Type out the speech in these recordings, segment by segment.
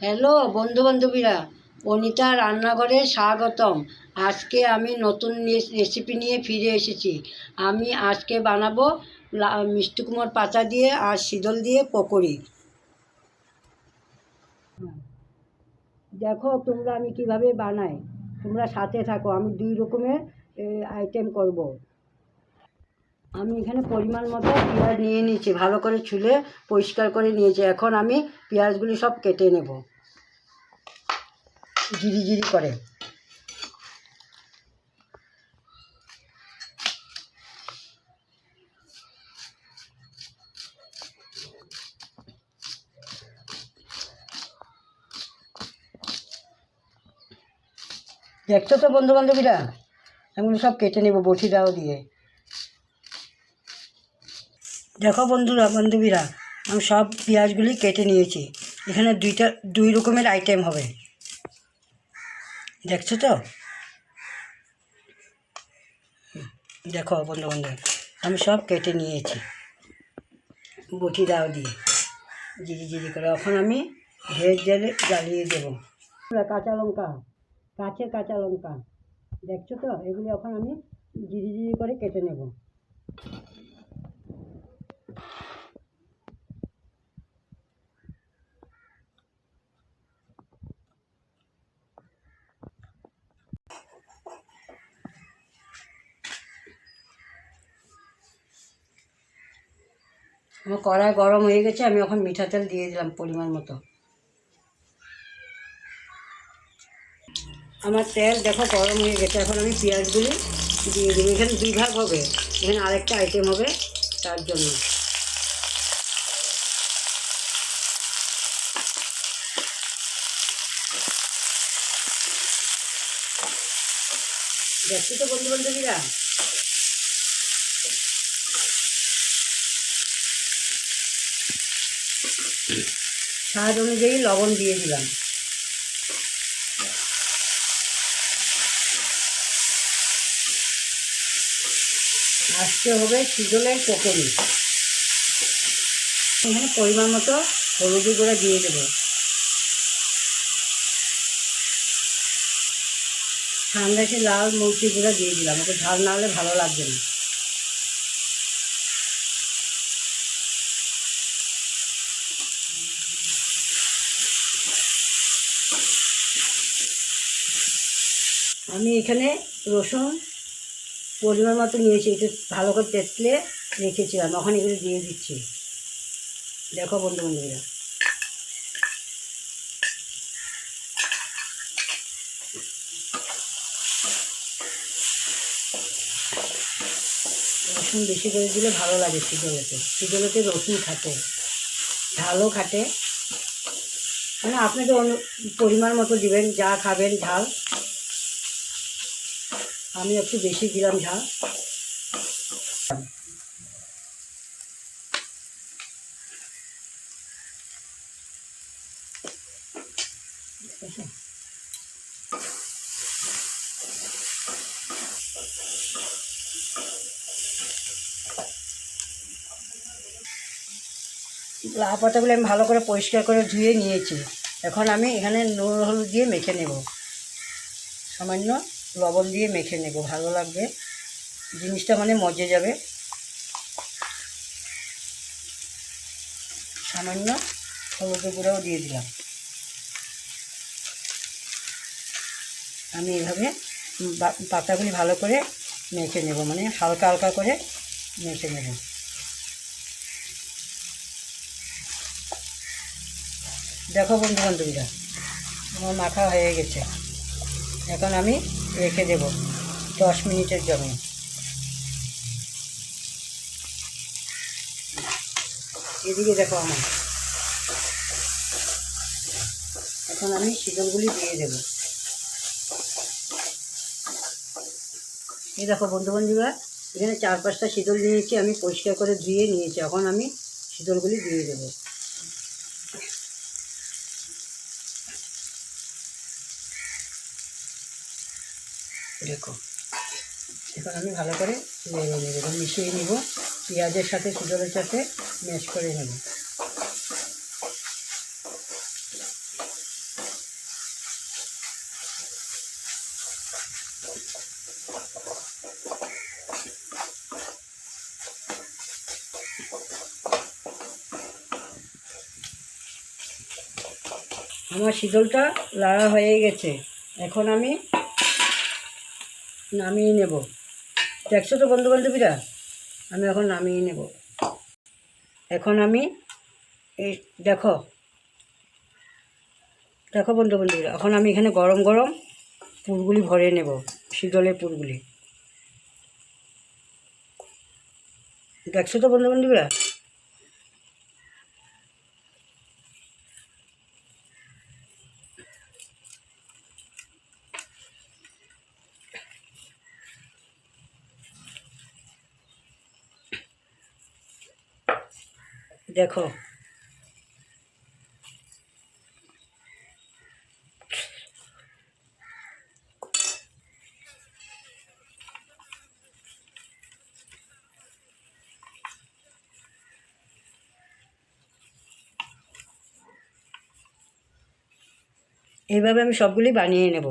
Hello বন্ধু বান্ধবীরা, অনিতা রান্নাঘরে স্বাগতম। আজকে আমি নতুন রেসিপি নিয়ে ফিরে এসেছি। আমি আজকে বানাবো মিষ্টি কুমড়োর পাতা দিয়ে আর শীতল দিয়ে পকোড়ি। দেখো তোমরা আমি কিভাবে বানাই, তোমরা সাথে থাকো। আমি দুই রকমের আইটেম করব। আমি এখানে পরিমাণ মতো পেঁয়াজ নিয়ে নিয়েছি, ভালো করে ছুলে পরিষ্কার করে নিয়েছি। এখন আমি পেঁয়াজগুলি সব কেটে নেব জিরি জিরি করে। দেখছো তো বন্ধু বান্ধবীরা, এগুলো সব কেটে নেব বটি দাও দিয়ে। দেখো বন্ধুরা বান্ধবীরা, আমি সব পেঁয়াজগুলি কেটে নিয়েছি। এখানে দুই রকমের আইটেম হবে, দেখছো তো। দেখো বন্ধু বান্ধব, আমি সব কেটে নিয়েছি বটি দাও দিয়ে জিরি জিরি করে। এখন আমি জেলে জ্বালিয়ে দেবো। কাঁচা লঙ্কা, কাঁচা লঙ্কা, দেখছো তো, এগুলি এখন আমি জিরি জিরি করে কেটে নেব। আমার কড়াই গরম হয়ে গেছে, আমি এখন মিঠা তেল দিয়ে দিলাম পরিমাণ মতো। আমার তেল দেখো গরম হয়ে গেছে, এখন আমি পেঁয়াজগুলি দিয়ে দেবো। এখানে দুই ভাগ হবে, এখানে আরেকটা আইটেম হবে, তার জন্য। দেখছি তো বন্ধু বান্ধবীরা, স্বাদ অনুযায়ী লবণ দিয়ে দিলাম। আজকে হবে শীতলের পকোড়ি। এখানে পরিমাণ মতো হলুদ গুঁড়া দিয়ে দেবো। ঠান্ডা এসে লাল মরিচি গুঁড়া দিয়ে দিলাম, ওকে ঝাল না হলে ভালো লাগবে না। আমি এখানে রসুন পরিমাণ মতো নিয়েছি, একটু ভালো করে তেঁতলে রেখেছিলাম, এখন এগুলো দিয়ে দিচ্ছি। দেখো বন্ধু বান্ধবীরা, রসুন বেশি করে দিলে ভালো লাগে শীতলতে রসুন খাটে, ঝালও খাটে। মানে আপনাদের পরিমাণ মতো দিবেন, যা খাবেন ঝাল। আমি একটু বেশি দিলাম ঝাল। লাউ পাতাগুলো আমি ভালো করে পরিষ্কার করে ধুয়ে নিয়েছি। এখন আমি এখানে নুন হলুদ দিয়ে মেখে নেব, সামান্য লবণ দিয়ে মেখে নেব, ভালো লাগবে জিনিসটা, মানে মজে যাবে। সামান্য হলুদ গুঁড়াও দিয়ে দিলাম। আমি এভাবে পাতাগুলি ভালো করে মেখে নেব, মানে হালকা হালকা করে মেখে নেব। দেখো বন্ধু বান্ধবীরা, আমার মাখা হয়ে গেছে। এখন আমি রেখে দেব 10 মিনিটের জন্য। এদিকে দেখো আমার, এখন আমি শীতলগুলি দিয়ে দেব। এই দেখো বন্ধু বান্ধবীরা, এখানে 4-5টা শীতল নিয়েছি, আমি পরিষ্কার করে ধুয়ে নিয়েছি। এখন আমি শীতলগুলি দিয়ে দেব। দেখো, এখন আমি ভালো করে নেড়ে নেব, মিশিয়ে নেব, পেঁয়াজের সাথে শীতলের সাথে ম্যাশ করে নেব। আমার শীতলটা লাড়া হয়ে গেছে, এখন আমি নামিয়ে নেব। দেখছো তো বন্ধু বান্ধবীরা, আমি এখন নামিয়ে নেব। এখন আমি এই দেখো দেখো বন্ধু বান্ধবীরা, এখন আমি এখানে গরম গরম পুরগুলি ভরে নেব, শীতলের পুরগুলি। দেখছো তো বন্ধু বান্ধবীরা, দেখো এইভাবে আমি সবগুলি বানিয়ে নেব।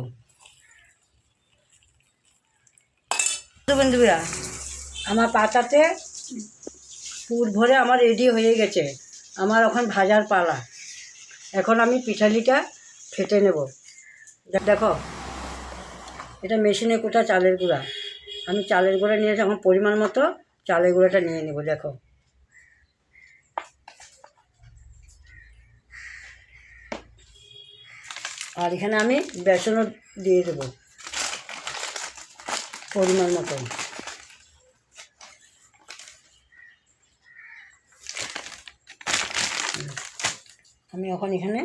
বন্ধু বান্ধবীরা, আমার পাতাতে পুর ভরে আমার রেডি হয়ে গেছে, আমার এখন ভাজার পালা। এখন আমি পিঠালিটা ফেটে নেব। দেখো, এটা মেশিনে কোটা চালের গুঁড়া, আমি চালের গুঁড়া নিয়েছি, এখন পরিমাণ মতো চালের গুঁড়াটা নিয়ে নেব। দেখো, আর এখানে আমি বেসনও দিয়ে দেবো পরিমাণ মতো। আমি এখন এখানে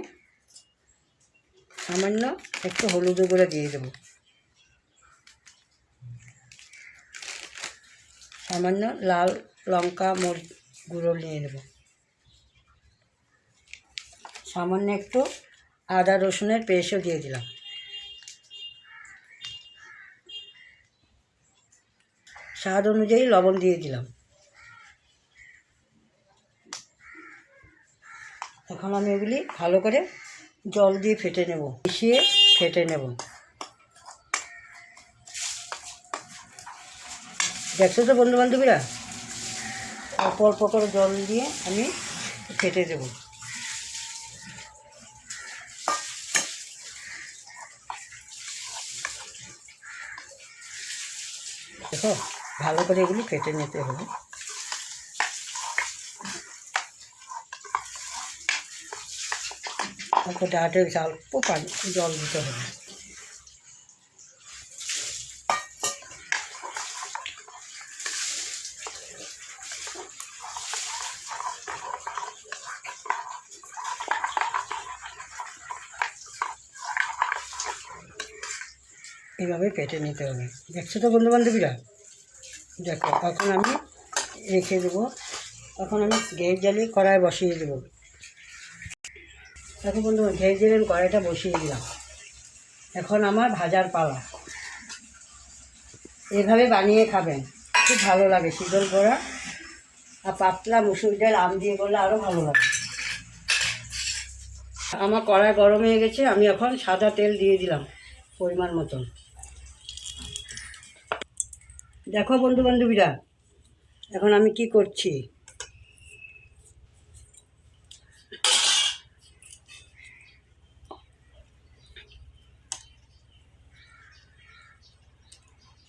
সামান্য একটু হলুদ গুঁড়া দিয়ে দেবো, সামান্য লাল লঙ্কা মরিচ গুঁড়ো নিয়ে নেব, সামান্য একটু আদা রসুনের পেস্টও দিয়ে দিলাম, স্বাদ অনুযায়ী লবণ দিয়ে দিলাম। এখন আমি এগুলি ভালো করে জল দিয়ে ফেটে নেব, মিশিয়ে ফেটে নেব। দেখছো তো বন্ধু বান্ধবীরা, অল্প অল্প করে জল দিয়ে আমি ফেটে দেব। দেখো, ভালো করে এগুলি ফেটে নিতে হবে। অল্প ডাটে অল্প পানি জল দিতে হবে। এইভাবে ফেটে নিতে হবে। দেখছো তো বন্ধু বান্ধবীরা, দেখো এখন আমি রেখে দেবো। এখন আমি গ্যাস জ্বালিয়ে কড়াই বসিয়ে দেবো। দেখো বন্ধু, গ্যাস জ্বালিয়ে কড়াইটা বসিয়ে দিলাম। এখন আমার ভাজার পালা। এভাবে বানিয়ে খাবেন, খুব ভালো লাগে। শীতল বড়া আর পাতলা মুসুর ডাল আম দিয়ে করলে আরও ভালো লাগে। আমার কড়াই গরম হয়ে গেছে, আমি এখন সাদা তেল দিয়ে দিলাম পরিমাণ মতন। দেখো বন্ধু বান্ধবীরা, এখন আমি কি করছি।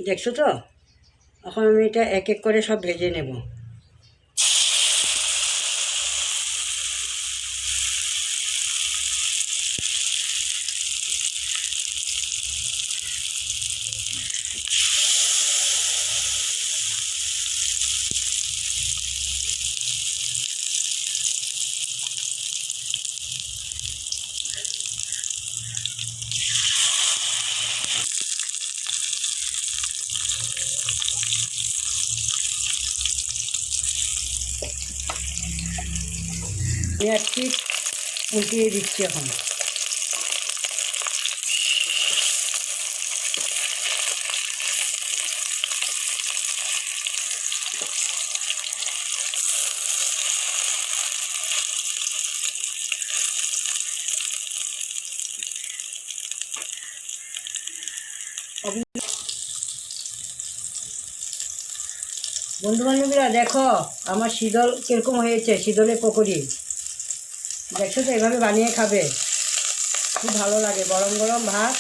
দেখছো তো, এখন আমি এটা এক এক করে সব ভেজে নেব। পেঁয়াজটি উল্টিয়ে দিচ্ছি এখন। বন্ধু বান্ধবীরা, দেখো আমার শীতল কীরকম হয়েছে, শীতলের পকোড়ি। দেখছো তো, এভাবে বানিয়ে খাবে। খুব ভালো লাগে, গরম গরম ভাত,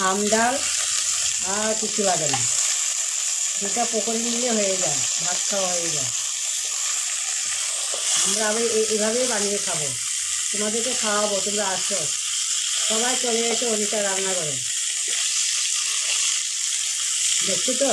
আম ডাল, আর কিছু লাগে না। দুটা পকোড়ি নিলে হয়ে যায়, ভাত খাওয়া হয়ে যায়। আমরা আবার এভাবেই বানিয়ে খাবো, তোমাদেরকে খাওয়াবো, তোমরা আসো, সবাই চলে এসো অনিতা রান্না করে। দেখছো তো?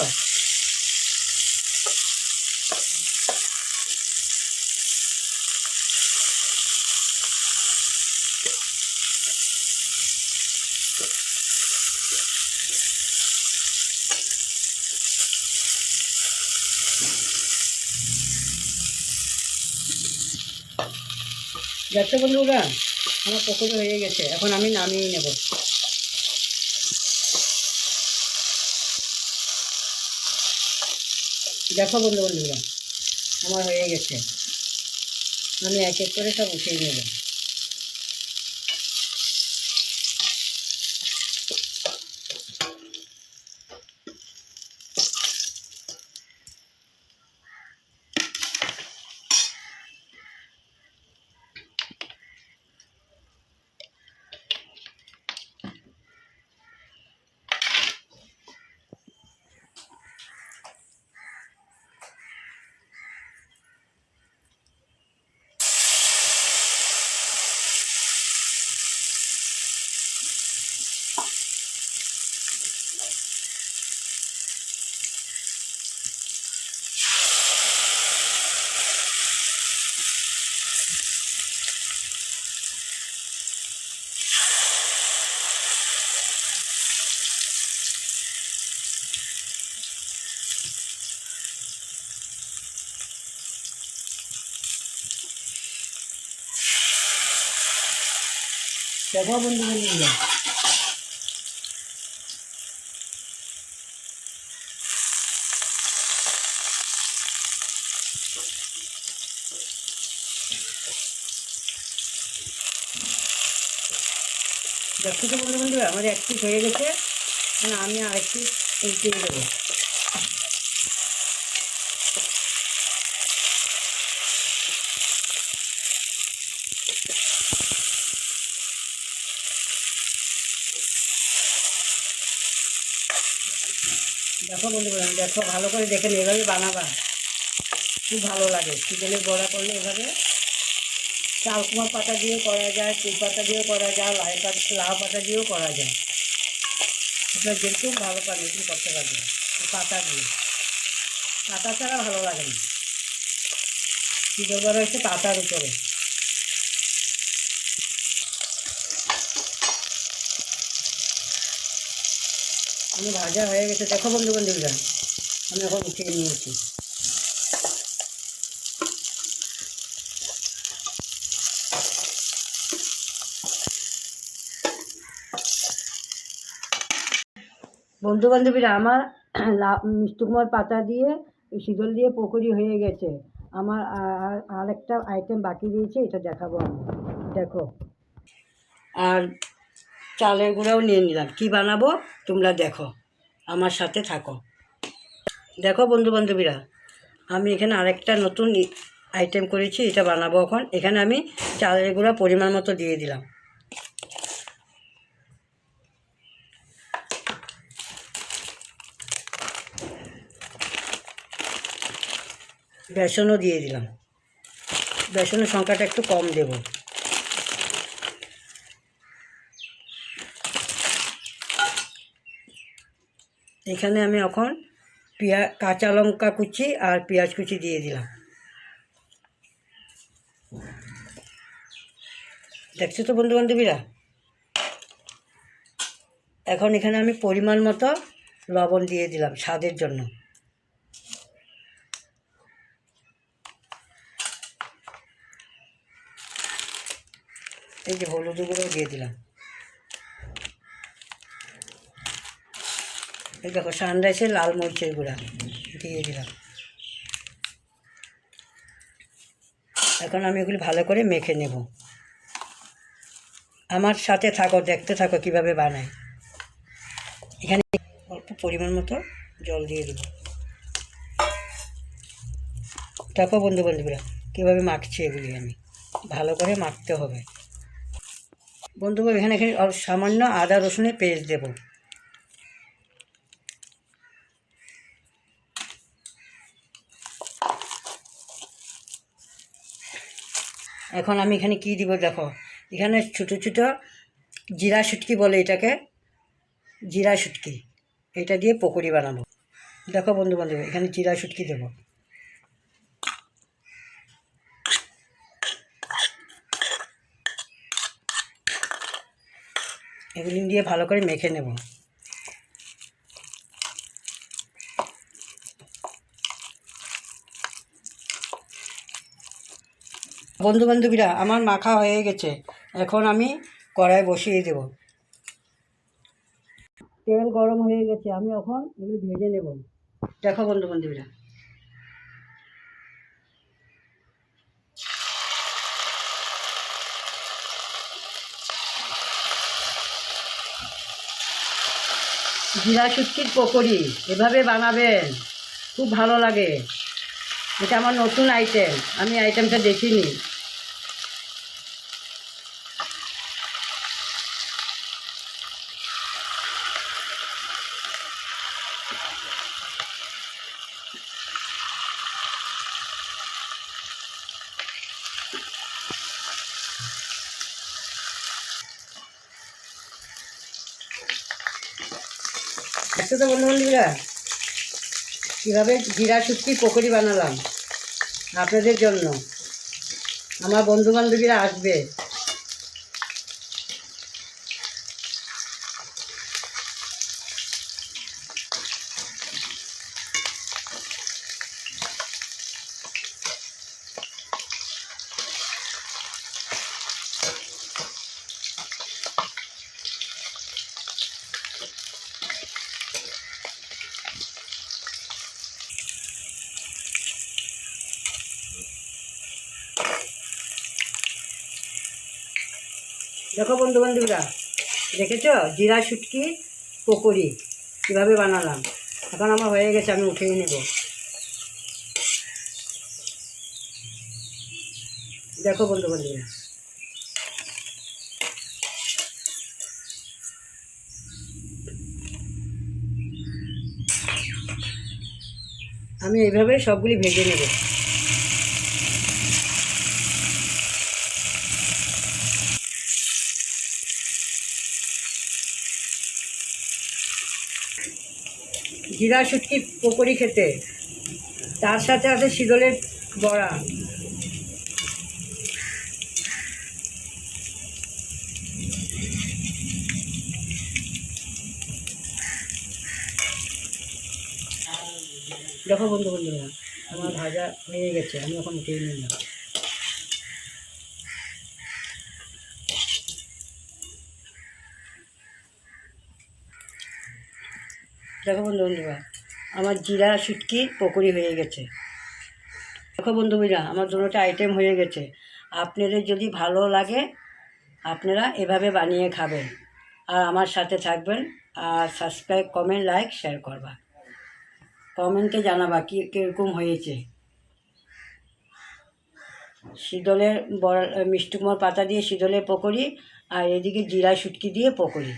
দেখছো বন্ধুরা, আমার পকোড়ি হয়ে গেছে, এখন আমি নামিয়ে নেব। দেখো বন্ধুরা, আমার হয়ে গেছে, আমি এক এক করে সব উঠিয়ে নেব। দেখো বন্ধুরা, দেখো তো বন্ধুরা, আমার এক পিস হয়ে গেছে, আমি আরেকটি উল্টিয়ে দেবো। দেখো বন্ধুরা, দেখো ভালো করে দেখে নিয়ে এভাবে বানাবা, খুব ভালো লাগে। চিকেনের বড়া করলে এভাবে চালকুমা পাতা দিয়েও করা যায়, কুল পাতা দিয়েও করা যায়, লাউ পাতা দিয়েও করা যায়। আপনার যেরকম ভালো পারে এরকম করতে পারবেন। পাতা দিয়ে, পাতা ছাড়া ভালো লাগে না। চিকেন বড়া হচ্ছে পাতার উপরে। আমি ভাজা হয়ে গেছে, দেখো বন্ধুরা, আমি এখন উঠিয়ে নিয়েছি। বন্ধু বান্ধবীরা, আমার মিষ্টি কুমড়ার পাতা দিয়ে শিকল দিয়ে পকোড়ি হয়ে গেছে। আমার আর একটা আইটেম বাকি দিয়েছে, এটা দেখাবো আমি। দেখো, আর চালের গুঁড়াও নিয়ে নিলাম। কি বানাবো তোমরা দেখো, আমার সাথে থাকো। দেখো বন্ধু বান্ধবীরা, আমি এখানে আরেকটা নতুন আইটেম করেছি, এটা বানাবো এখন। এখানে আমি চালের গুঁড়া পরিমাণ মতো দিয়ে দিলাম। বেসনও দিয়ে দিলাম, বেসনের সংখ্যাটা একটু কম দেব। এখানে আমি এখন কাঁচা লঙ্কা কুচি আর পেঁয়াজ কুচি দিয়ে দিলাম। দেখছো তো বন্ধুবান্ধবীরা, এখন এখানে আমি পরিমাণ মতো লবণ দিয়ে দিলাম স্বাদের জন্য। এই যে হলুদ গুঁড়ো দিয়ে দিলাম। এই দেখো সানরাইসের লাল মরিচের গুঁড়া দিয়ে দিলাম। এখন আমি এগুলি ভালো করে মেখে নেব। আমার সাথে থাকো, দেখতে থাকো কীভাবে বানাই। এখানে অল্প পরিমাণ মতো জল দিয়ে দেব। দেখো বন্ধুবান্ধবীরা, কীভাবে মাখছি এগুলি আমি, ভালো করে মাখতে হবে। বন্ধুগণ এখানে সামান্য আদা রসুনের পেস্ট দেব। এখন আমি এখানে কি দিব দেখো, এখানে ছোটো ছোটো জিরা শুটকি বলে এটাকে, জিরা শুটকি, এটা দিয়ে পকোড়ি বানাবো। দেখো বন্ধু বান্ধব এখানে জিরা শুটকি দেবো। এগুলি দিয়ে ভালো করে মেখে নেব। বন্ধু বান্ধবীরা আমার মাখা হয়ে গেছে, এখন আমি কড়াই বসিয়ে দেব। তেল গরম হয়ে গেছে, আমি এখন এগুলি ভেজে নেব। দেখো বন্ধু বান্ধবীরা, জিরা শুটকির পকোড়ি এভাবে বানাবেন, খুব ভালো লাগে। এটা আমার নতুন আইটেম, আমি আইটেমটা দেখিনি। দেখছো তো বন্ধু বান্ধবীরা কীভাবে জিরা শুটকি পকোড়ি বানালাম আপনাদের জন্য। আমার বন্ধু বান্ধবীরা আসবে। দেখো বন্ধু বান্ধবীরা, দেখেছ জিরা শুটকি পকোড়ি কীভাবে বানালাম। এখন আমার হয়ে গেছে, আমি উঠিয়ে নেব। দেখো বন্ধু বান্ধবীরা, আমি এইভাবে সবগুলি ভেজে নেব। জিরা শুটকি পকোড়ি খেতে তার সাথে আছে শীতলের বড়া। দেখো বন্ধু বন্ধুরা, আমার ভাজা হয়ে গেছে, আমি এখন উঠিয়ে নিলাম। দেখো বন্ধু বন্ধুরা, আমার জিরা শুটকি পকোড়ি হয়ে গেছে। দেখো বন্ধুরা, আমার দুটোটা আইটেম হয়ে গেছে। আপনাদের যদি ভালো লাগে আপনারা এভাবে বানিয়ে খাবেন, আর আমার সাথে থাকবেন, আর সাবস্ক্রাইব, কমেন্ট, লাইক, শেয়ার করবা। কমেন্টে জানাবা কীরকম হয়েছে। শীতলের বড়া, মিষ্টি কুমড়োর পাতা দিয়ে শীতলের পকোড়ি, আর এদিকে জিরা শুটকি দিয়ে পকোড়ি।